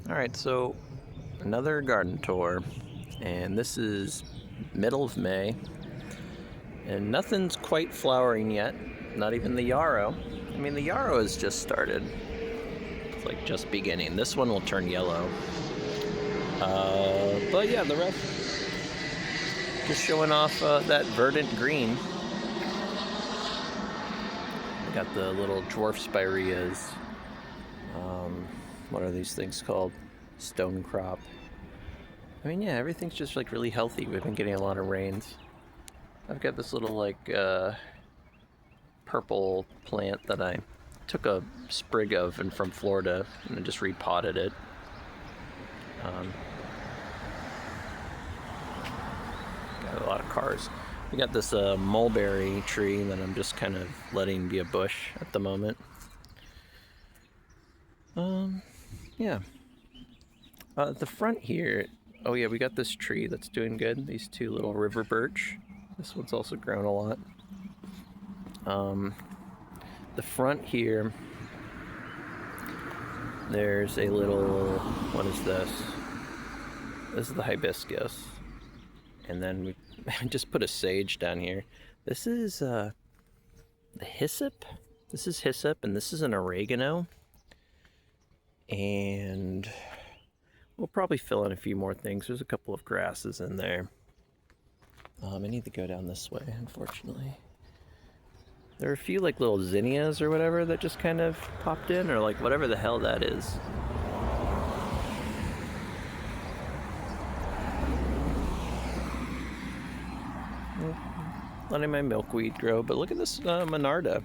Alright, so another garden tour, and this is middle of May, and nothing's quite flowering yet, not even the yarrow. I mean, the yarrow has just started. It's like just beginning. This one will turn yellow. But yeah, the rest just showing off that verdant green. We got the little dwarf spireas. What are these things called? Stone crop. I mean, yeah, everything's just like really healthy. We've been getting a lot of rains. I've got this little like purple plant that I took a sprig of and from Florida and I just repotted it. Got a lot of cars. We got this mulberry tree that I'm just kind of letting be a bush at the moment. Yeah. At the front here, oh yeah, we got this tree that's doing good. These two little river birch. This one's also grown a lot. The front here, there's a little, what is this? This is the hibiscus. And then we just put a sage down here. This is the hyssop. This is hyssop, and this is an oregano. And we'll probably fill in a few more things. There's a couple of grasses in there. I need to go down this way, unfortunately. There are a few like little zinnias or whatever that just kind of popped in, or like whatever the hell that is. Letting my milkweed grow, but look at this Monarda.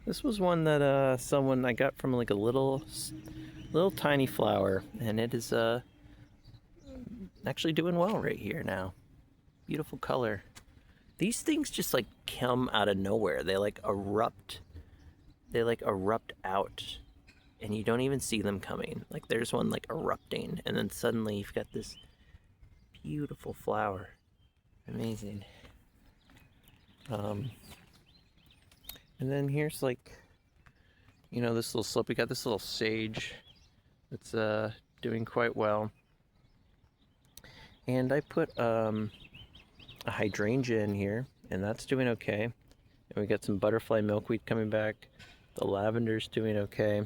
This was one that someone I got from like a little tiny flower, and it is actually doing well right here now. Beautiful color. These things just like come out of nowhere. They like erupt. They like erupt out, and you don't even see them coming. Like there's one like erupting, and then suddenly you've got this beautiful flower. Amazing. And then here's like, you know, this little slope. We got this little sage that's doing quite well. And I put a hydrangea in here, and that's doing okay. And we got some butterfly milkweed coming back. The lavender's doing okay.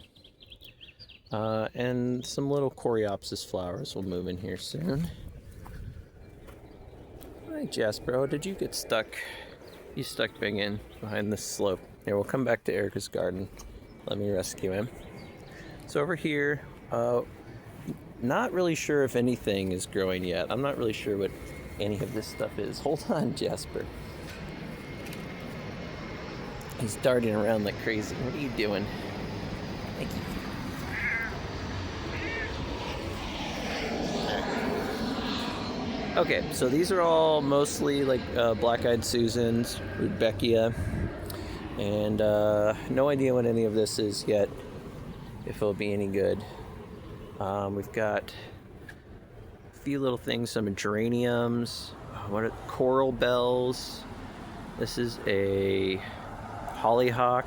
And some little coreopsis flowers will move in here soon. Hi, Jasper. Did you get stuck? He's stuck big in behind this slope. Here, we'll come back to Erica's garden. Let me rescue him. So over here, not really sure if anything is growing yet. I'm not really sure what any of this stuff is. Hold on, Jasper. He's darting around like crazy. What are you doing? Thank you. Okay, so these are all mostly like black-eyed Susans, Rudbeckia, and no idea what any of this is yet, if it'll be any good. We've got a few little things, some geraniums, coral bells. This is a hollyhock.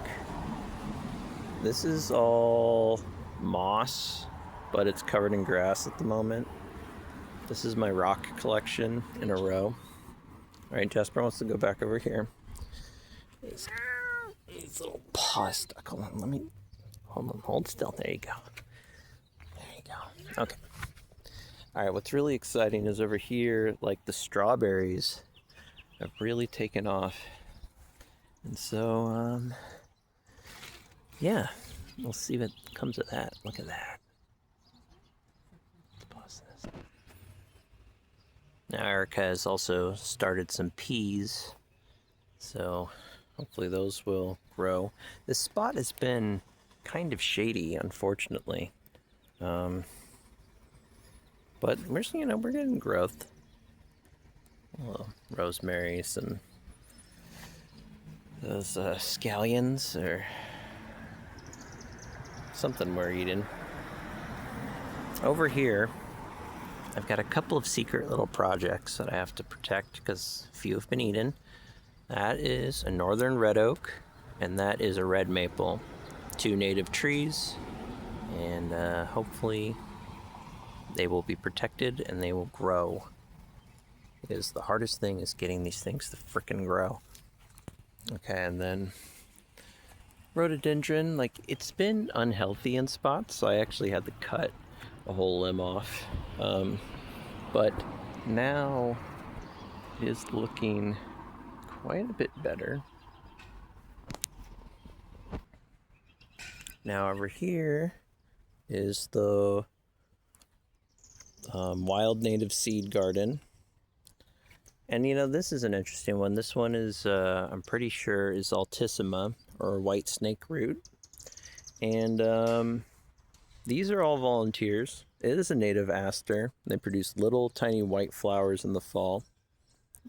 This is all moss, but it's covered in grass at the moment. This is my rock collection in a row. All right, Jasper wants to go back over here. His little paw stuck. Hold on, hold still. There you go. There you go. Okay. All right, what's really exciting is over here, like the strawberries have really taken off. And so, yeah, we'll see what comes of that. Look at that. Let's pause this. Now Erica has also started some peas, so hopefully those will grow. This spot has been kind of shady, unfortunately, but we're getting growth. Rosemaries and those scallions or something we're eating. Over here, I've got a couple of secret little projects that I have to protect because a few have been eaten. That is a northern red oak, and that is a red maple. Two native trees, and hopefully they will be protected and they will grow. Because the hardest thing is getting these things to frickin' grow. Okay, and then rhododendron, like, it's been unhealthy in spots, so I actually had to cut a whole limb off. But now it is looking quite a bit better. Now over here is the wild native seed garden. And you know, this is an interesting one. This one is, I'm pretty sure, is Altissima, or white snake root. And these are all volunteers. It is a native aster. They produce little tiny white flowers in the fall.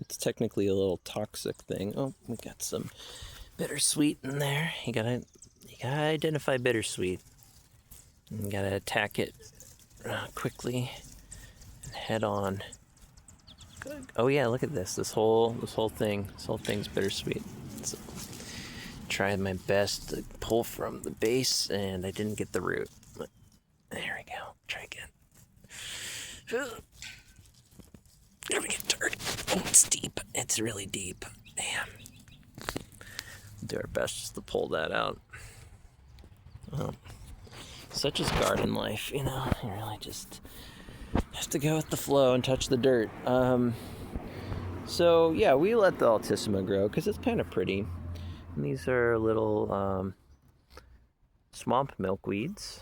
It's technically a little toxic thing. Oh, we got some bittersweet in there. You gotta identify bittersweet. You gotta attack it quickly and head on. Oh yeah, look at this. This whole thing's bittersweet. So, tried my best to pull from the base, and I didn't get the root. But there we go. Try again. There we get dirty. Oh, it's deep. It's really deep. Damn. We'll do our best just to pull that out. Well, such is garden life, you know. You really just have to go with the flow and touch the dirt. So yeah, we let the Altissima grow because it's kind of pretty. And these are little swamp milkweeds.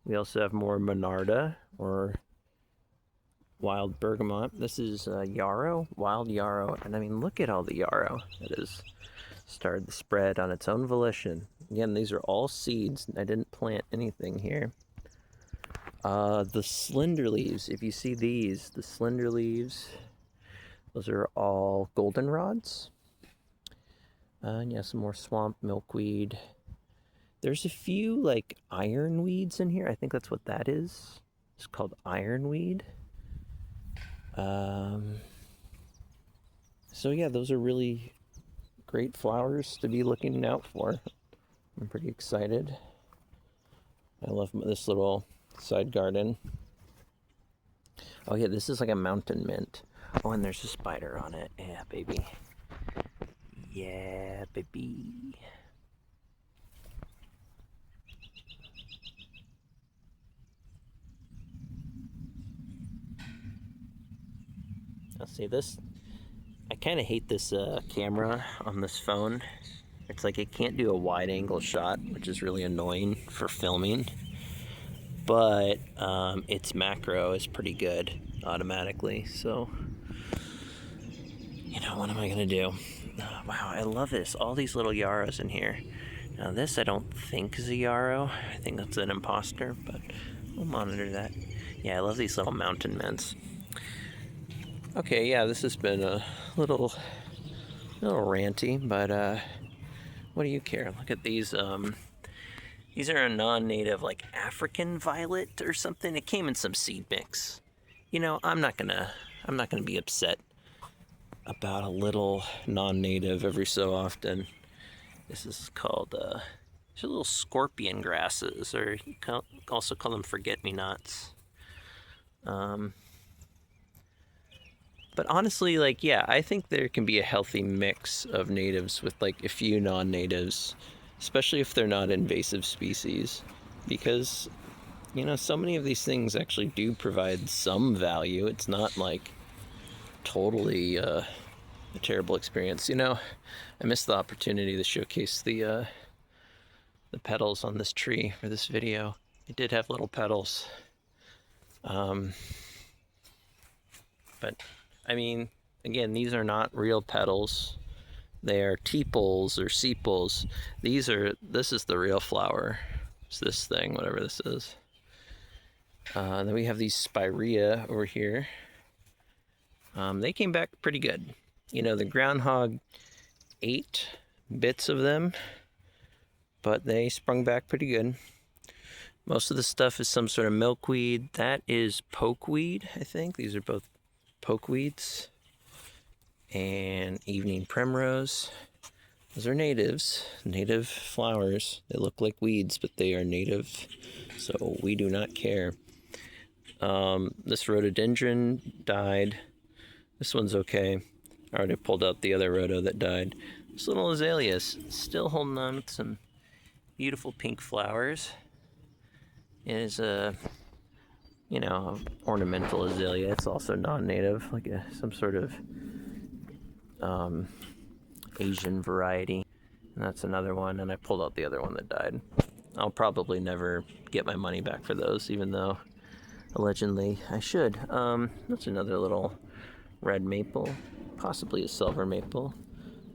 We also have more Monarda, or wild bergamot. This is yarrow, wild yarrow. And I mean, look at all the yarrow that has started to spread on its own volition. Again, these are all seeds. I didn't plant anything here. The slender leaves, if you see these, the slender leaves, those are all goldenrods. And yeah, some more swamp milkweed. There's a few like ironweeds in here. I think that's what that is. It's called ironweed. So yeah, those are really great flowers to be looking out for. I'm pretty excited. I love this little side garden. Oh yeah, this is like a mountain mint. Oh, and there's a spider on it. Yeah, baby. Yeah, baby. I'll see this. I kind of hate this camera on this phone. It's like it can't do a wide angle shot, which is really annoying for filming. But its macro is pretty good automatically, so you know, what am I gonna do? Wow, I love this. All these little yarrows in here. Now this I don't think is a yarrow. I think that's an imposter, but we'll monitor that. Yeah, I love these little mountain mints. Okay, yeah, this has been a little ranty, but what do you care? Look at these. These are a non-native, like African violet or something. It came in some seed mix. You know, I'm not gonna be upset about a little non-native every so often. This is called these are little scorpion grasses, or you can also call them forget-me-nots. But honestly, like, yeah, I think there can be a healthy mix of natives with like a few non-natives, especially if they're not invasive species, because, you know, so many of these things actually do provide some value. It's not like totally a terrible experience. You know, I missed the opportunity to showcase the petals on this tree for this video. It did have little petals. But I mean, again, these are not real petals. They are tepals or sepals. This is the real flower. It's this thing, whatever this is. Then we have these spirea over here. They came back pretty good. You know, the groundhog ate bits of them, but they sprung back pretty good. Most of the stuff is some sort of milkweed. That is pokeweed, I think. These are both pokeweeds. And evening primrose. Those are natives, native flowers. They look like weeds, but they are native, so we do not care. This rhododendron died. This one's okay. I already pulled out the other rhodo that died. This little azalea is still holding on with some beautiful pink flowers. It is a, ornamental azalea. It's also non-native, like some sort of Asian variety. And that's another one, and I pulled out the other one that died. I'll probably never get my money back for those, even though allegedly I should. That's another little red maple, possibly a silver maple.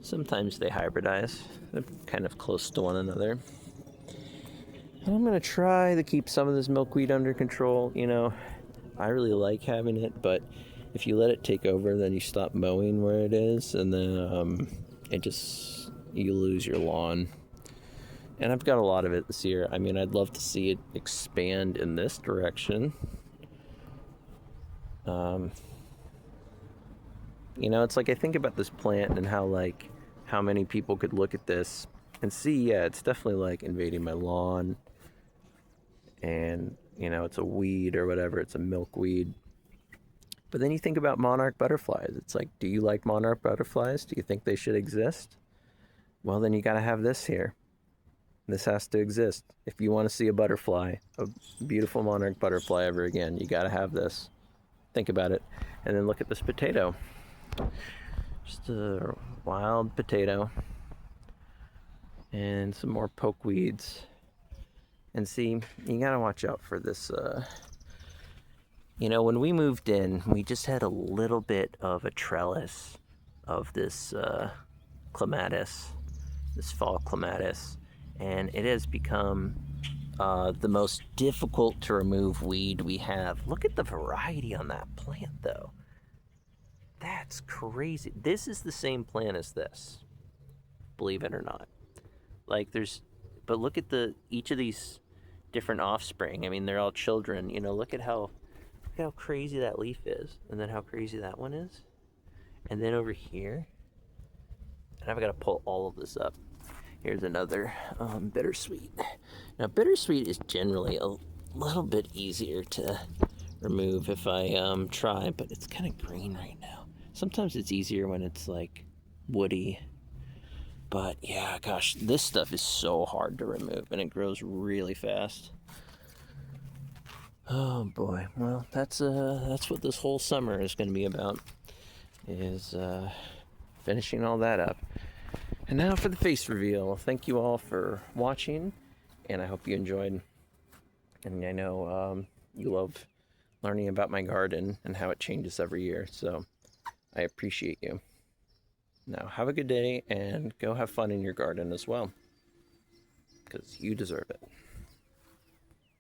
Sometimes they hybridize. They're kind of close to one another. And I'm gonna try to keep some of this milkweed under control. I really like having it, but if you let it take over, then you stop mowing where it is, and then you lose your lawn. And I've got a lot of it this year. I'd love to see it expand in this direction. It's like I think about this plant and how many people could look at this and see, yeah, it's definitely like invading my lawn. And, it's a weed or whatever, it's a milkweed. But then you think about monarch butterflies. It's like, do you like monarch butterflies? Do you think they should exist? Well, then you gotta have this here. This has to exist. If you want to see a butterfly, a beautiful monarch butterfly ever again, you gotta have this. Think about it. And then look at this potato. Just a wild potato. And some more pokeweeds. And see, you gotta watch out for this. When we moved in, we just had a little bit of a trellis of this clematis, this fall clematis. And it has become the most difficult to remove weed we have. Look at the variety on that plant, though. That's crazy. This is the same plant as this, believe it or not. But look at each of these different offspring. They're all children. Look at how crazy that leaf is, and then how crazy that one is, and then over here. And I've got to pull all of this up. Here's another bittersweet. Now, bittersweet is generally a little bit easier to remove if I try, but it's kind of green right now. Sometimes it's easier when it's like woody. But yeah, gosh, this stuff is so hard to remove, and it grows really fast. Oh boy, well, that's what this whole summer is going to be about, is finishing all that up. And now for the face reveal. Thank you all for watching, and I hope you enjoyed. And I know you love learning about my garden and how it changes every year, so I appreciate you. Now, have a good day, and go have fun in your garden as well, because you deserve it.